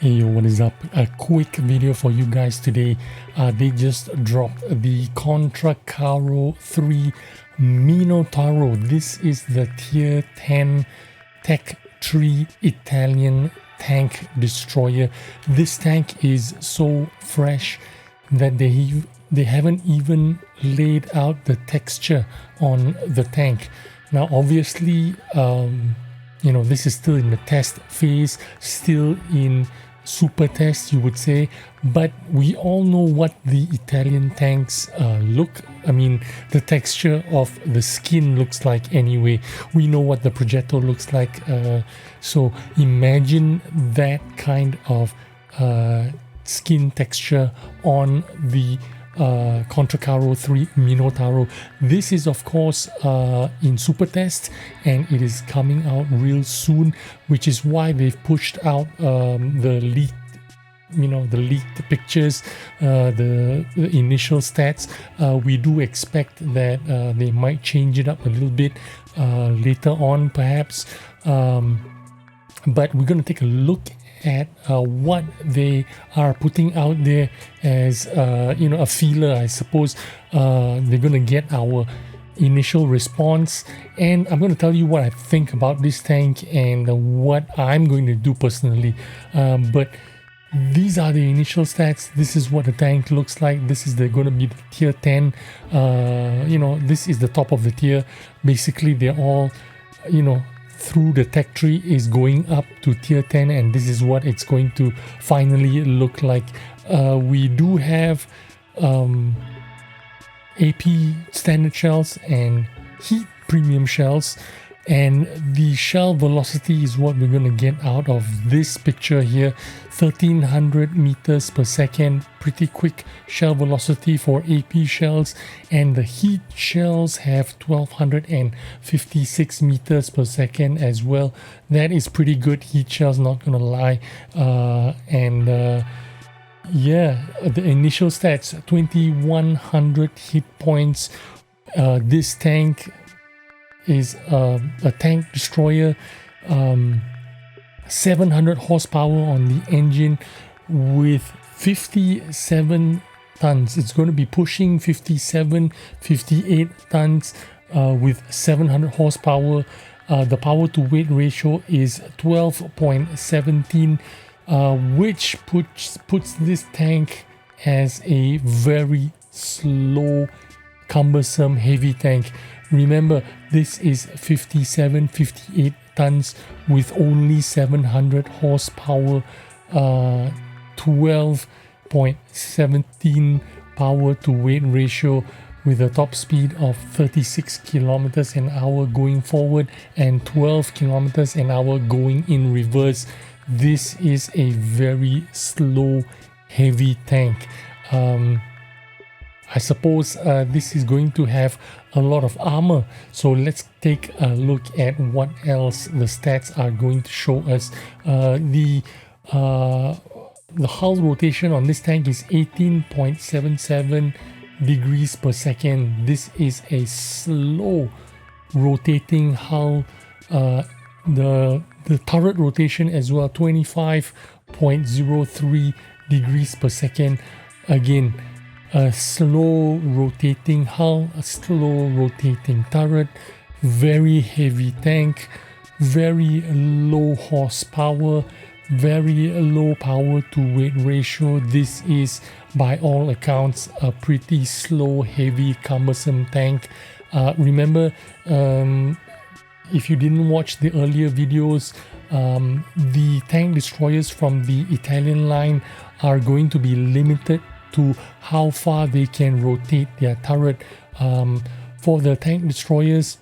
Hey yo, what is up? A quick video for you guys today. They just dropped the Controcarro 3 Minotauro. This is the tier 10 Tech 3 Italian tank destroyer. This tank is so fresh that they haven't even laid out the texture on the tank. Now obviously this is still in the test phase, still in super test, you would say, but we all know what the Italian tanks the texture of the skin looks like anyway. We know what the progetto looks like, so imagine that kind of skin texture on the Controcarro 3 Minotauro. This is of course in super test and it is coming out real soon, which is why they've pushed out the leaked pictures, the initial stats. We do expect that they might change it up a little bit later on perhaps, but we're going to take a look at what they are putting out there as a feeler, I suppose. They're gonna get our initial response, and I'm going to tell you what I think about this tank and what I'm going to do personally. But these are the initial stats. This is what the tank looks like. This is going to be the tier 10. This is the top of the tier. Basically they're all through the tech tree is going up to tier 10, and this is what it's going to finally look like. We do have AP standard shells and heat premium shells, and the shell velocity is what we're going to get out of this picture here. 1300 meters per second, pretty quick shell velocity for AP shells, and the heat shells have 1256 meters per second as well. That is pretty good heat shells, not gonna lie. The initial stats: 2100 hit points. This tank is a tank destroyer, 700 horsepower on the engine with 57 tons. It's going to be pushing 58 tons with 700 horsepower. The power to weight ratio is 12.17, which puts this tank as a very slow, cumbersome, heavy tank. Remember, this is 58 tons with only 700 horsepower, 12.17 power to weight ratio, with a top speed of 36 kilometers an hour going forward and 12 kilometers an hour going in reverse. This is a very slow, heavy tank. I suppose this is going to have a lot of armor, so let's take a look at what else the stats are going to show us. The hull rotation on this tank is 18.77 degrees per second. This is a slow rotating hull. The turret rotation as well, 25.03 degrees per second. Again, a slow rotating hull, a slow rotating turret, very heavy tank, very low horsepower, very low power to weight ratio. This is by all accounts a pretty slow, heavy, cumbersome tank. Remember, if you didn't watch the earlier videos, the tank destroyers from the Italian line are going to be limited to how far they can rotate their turret. For the tank destroyers,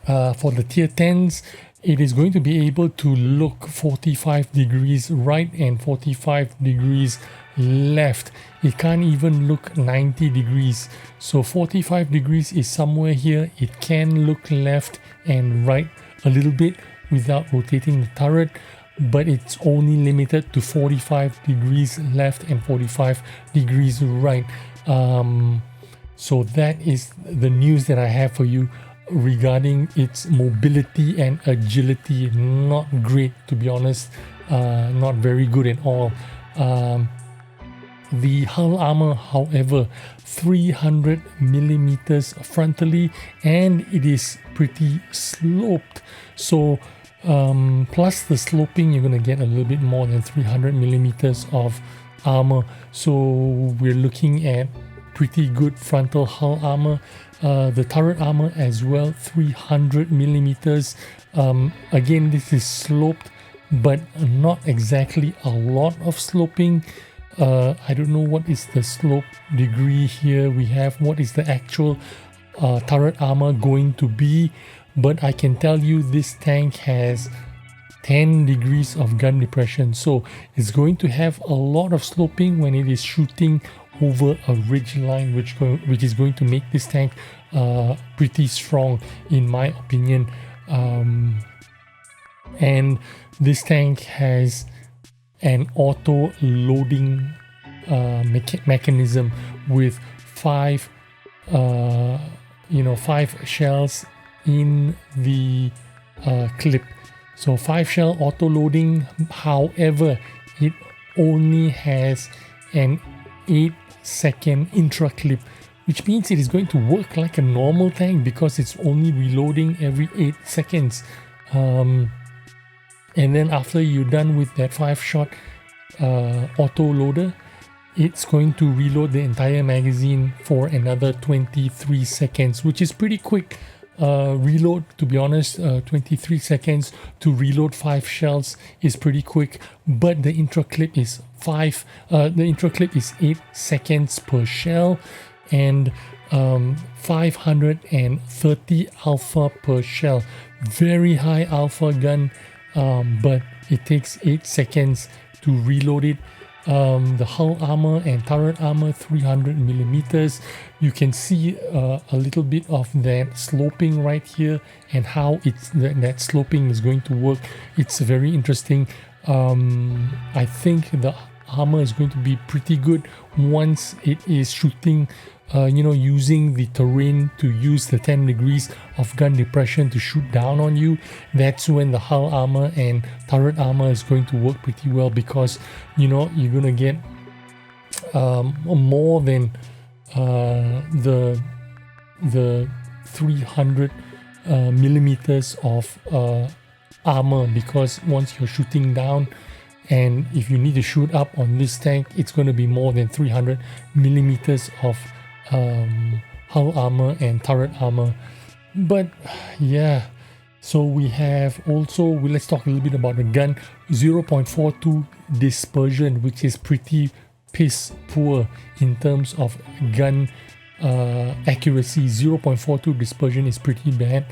for the tier 10s, it is going to be able to look 45 degrees right and 45 degrees left. It can't even look 90 degrees. So 45 degrees is somewhere here. It can look left and right a little bit without rotating the turret, but it's only limited to 45 degrees left and 45 degrees right. So that is the news that I have for you. regarding its mobility and agility. Not great, to be honest. Not very good at all. The hull armor, however, 300 millimeters frontally, and it is pretty sloped. So plus the sloping, you're going to get a little bit more than 300 millimeters of armor. So we're looking at pretty good frontal hull armor. The turret armor as well, 300 millimeters. Again, this is sloped, but not exactly a lot of sloping. I don't know what is the slope degree here. We have what is the actual turret armor going to be, but I can tell you this tank has 10 degrees of gun depression, so it's going to have a lot of sloping when it is shooting over a ridge line, which is going to make this tank pretty strong in my opinion. And this tank has an auto loading mechanism with 5 shells in the clip. So 5 shell auto loading. However, it only has an 8-second intra clip, which means it is going to work like a normal tank because it's only reloading every 8 seconds. And then after you're done with that 5-shot auto loader, it's going to reload the entire magazine for another 23 seconds, which is pretty quick reload, to be honest. 23 seconds to reload 5 shells is pretty quick, but the intra clip is 8 seconds per shell, and 530 alpha per shell. Very high alpha gun, but it takes 8 seconds to reload it. The hull armor and turret armor, 300 millimeters. You can see a little bit of that sloping right here, and how that sloping is going to work. It's very interesting. I think the armor is going to be pretty good once it is shooting, using the terrain to use the 10 degrees of gun depression to shoot down on you. That's when the hull armor and turret armor is going to work pretty well, because you're going to get more than the 300 millimeters of armor, because once you're shooting down, and if you need to shoot up on this tank, it's going to be more than 300 millimeters of hull armor and turret armor. But yeah, so we have also, let's talk a little bit about the gun. 0.42 dispersion, which is pretty piss poor in terms of gun accuracy. 0.42 dispersion is pretty bad.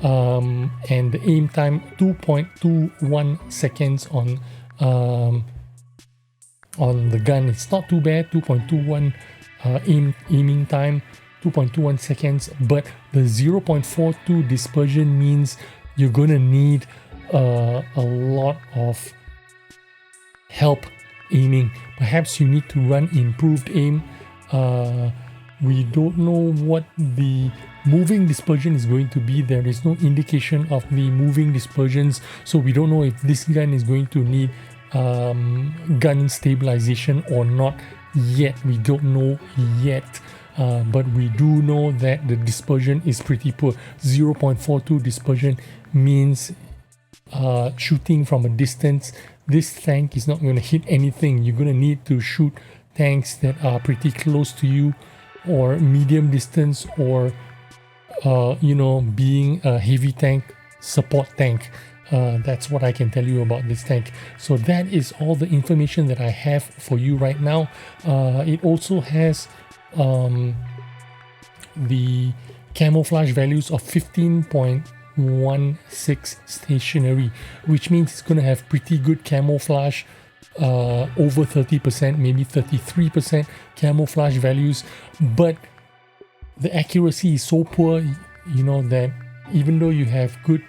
And the aim time, 2.21 seconds on the gun. It's not too bad. 2.21 aiming time, 2.21 seconds, but the 0.42 dispersion means you're gonna need a lot of help aiming. Perhaps you need to run improved aim. We don't know what the moving dispersion is going to be. There is no indication of the moving dispersions, so we don't know if this gun is going to need gun stabilization or not yet. We don't know yet, but we do know that the dispersion is pretty poor. 0.42 dispersion means shooting from a distance, this tank is not going to hit anything. You're going to need to shoot tanks that are pretty close to you, or medium distance, or being a heavy tank, support tank. That's what I can tell you about this tank. So that is all the information that I have for you right now. It also has the camouflage values of 15.16 stationary, which means it's going to have pretty good camouflage, over 30%, maybe 33% camouflage values. But the accuracy is so poor, that even though you have good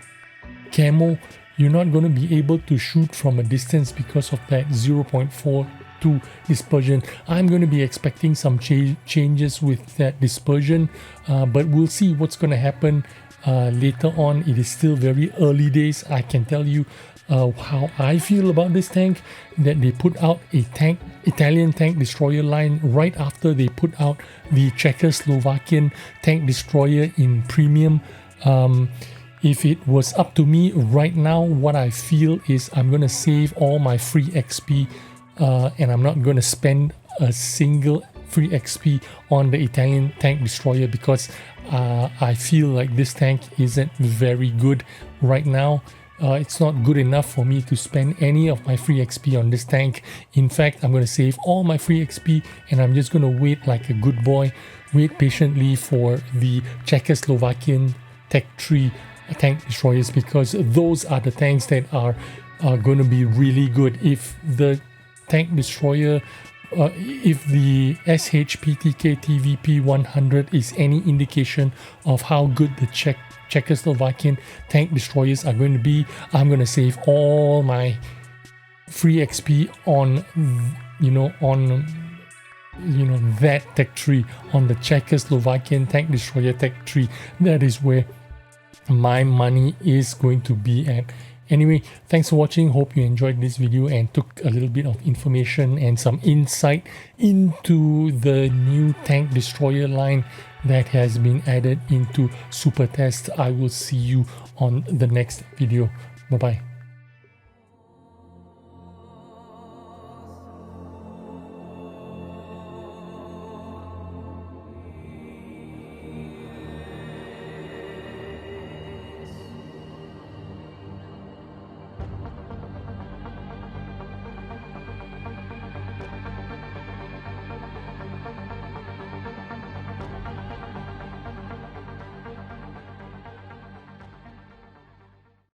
camo, you're not going to be able to shoot from a distance because of that 0.42 dispersion. I'm going to be expecting some changes with that dispersion, but we'll see what's going to happen later on. It is still very early days. I can tell you how I feel about this tank, that they put out a Italian tank destroyer line right after they put out the Czechoslovakian tank destroyer in premium. If it was up to me right now, what I feel is I'm going to save all my free XP and I'm not going to spend a single free XP on the Italian tank destroyer, because I feel like this tank isn't very good right now. It's not good enough for me to spend any of my free XP on this tank. In fact, I'm going to save all my free XP and I'm just going to wait like a good boy, wait patiently for the Czechoslovakian Tech 3 tank destroyers, because those are the tanks that are going to be really good. If the tank destroyer, if the SHPTK TVP 100 is any indication of how good the Czechoslovakian tank destroyers are going to be, I'm going to save all my free XP on, that Tech 3, on the Czechoslovakian tank destroyer Tech 3. That is where my money is going to be at. Anyway, thanks for watching. Hope you enjoyed this video and took a little bit of information and some insight into the new tank destroyer line that has been added into Super Test. I will see you on the next video. Bye bye.